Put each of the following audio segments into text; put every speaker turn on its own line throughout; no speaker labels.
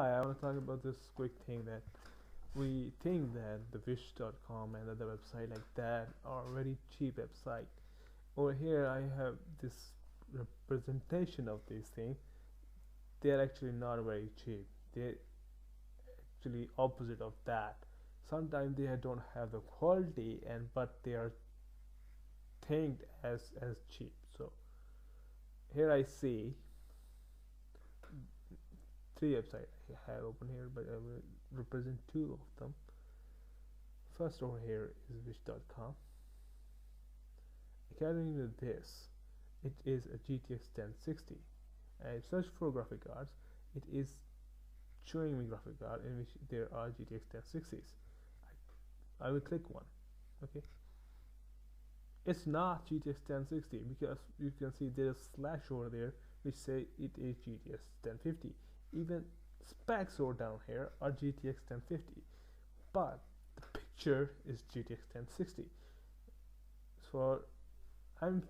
Hi, I want to talk about this quick thing that we think that the wish.com and other website like that are very cheap website. Over here I have this representation of these things. They are actually not very cheap. They're actually opposite of that. Sometimes they don't have the quality and but they are thinked as cheap. So here I see three websites I have open here, but I will represent two of them. First over here is wish.com. According to this, it is a GTX 1060. I searched for graphic cards. It is showing me graphic card in which there are GTX 1060s. I will click one. Okay, it's not GTX 1060 because you can see there's a slash over there which say it is GTX 1050. Even specs over down here are GTX 1050, but the picture is GTX 1060. So I'm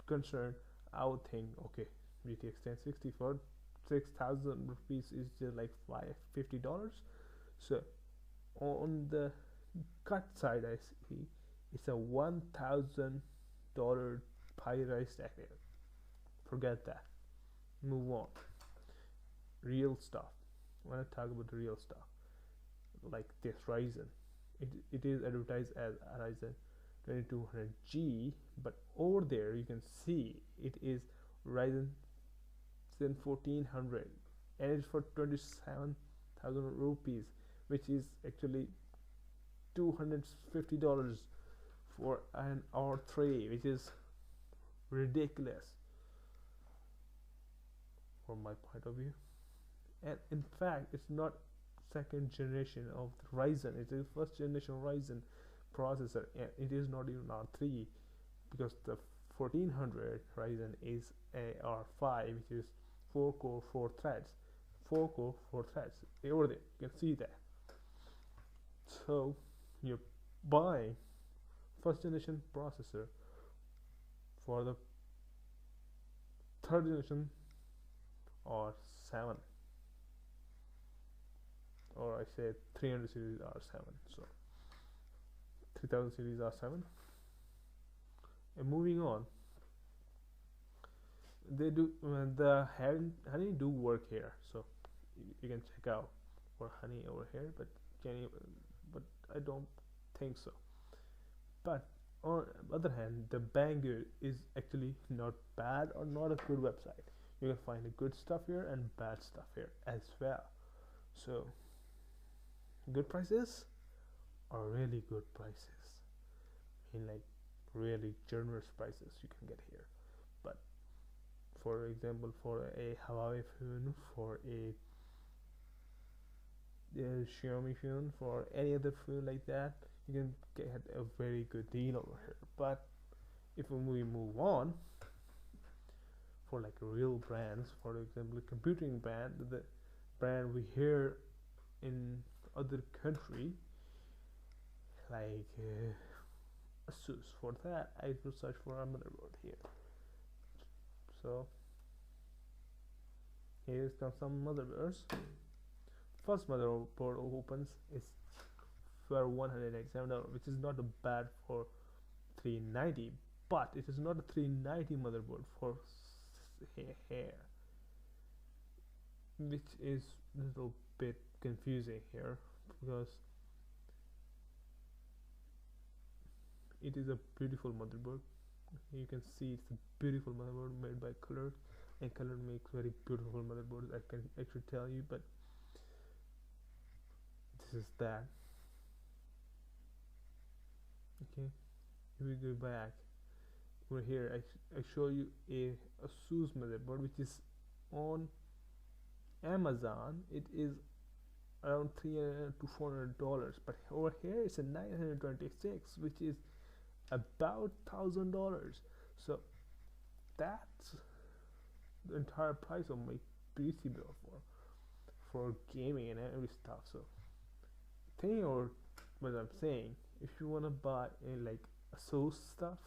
concerned. I would think, okay, GTX 1060 for 6,000 rupees is just like $50. So on the cut side, I see it's a $1,000 pie stack here. Forget that. Move on. Real stuff. When I talk about the real stuff, like this Ryzen, it is advertised as Ryzen 2200G, but over there you can see it is Ryzen 1400, and it's for 27,000 rupees, which is actually $250 for an R3, which is ridiculous from my point of view. And in fact, it's not second generation of the Ryzen, it is first generation Ryzen processor, and it is not even R3 because the 1400 Ryzen is a R5, which is 4 core 4 threads, 4 core 4 threads over there, you can see that. So you're buying first generation processor for the third generation or 7, or I say 300 series R7, so 3000 series R7. And moving on, they do the honey do work here, so you can check out for honey over here, but but I don't think so. But on the other hand, the Banggood is actually not bad or not a good website. You can find a good stuff here and bad stuff here as well. So good prices are really good prices. I mean, like really generous prices you can get here. But for example, for a Huawei phone, for a Xiaomi phone, for any other phone like that, you can get a very good deal over here. But if we move on, for like real brands, for example a computing brand, the brand we hear in other country, like Asus, for that I will search for a motherboard here. So here's some motherboards. First motherboard opens is for $187, which is not bad for 390, but it is not a 390 motherboard for hair, which is a little bit confusing here because it is a beautiful motherboard. You can see it's a beautiful motherboard made by Color, and Color makes very beautiful motherboards, I can actually tell you. But this is that. Okay, if we go back over here, I show you a Asus motherboard which is on Amazon, it is around $300 to $400, but over here it's a 926, which is about $1,000. So that's the entire price of my PC bill for gaming and every stuff. So think or what I'm saying, if you want to buy like Asus stuff,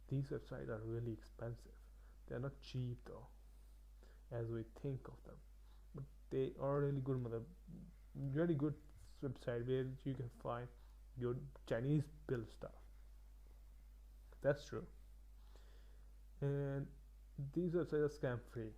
these websites are really expensive. They're not cheap though, as we think of them, but they are really good, really good website where you can find your Chinese build stuff. That's true. And these websites are scam free.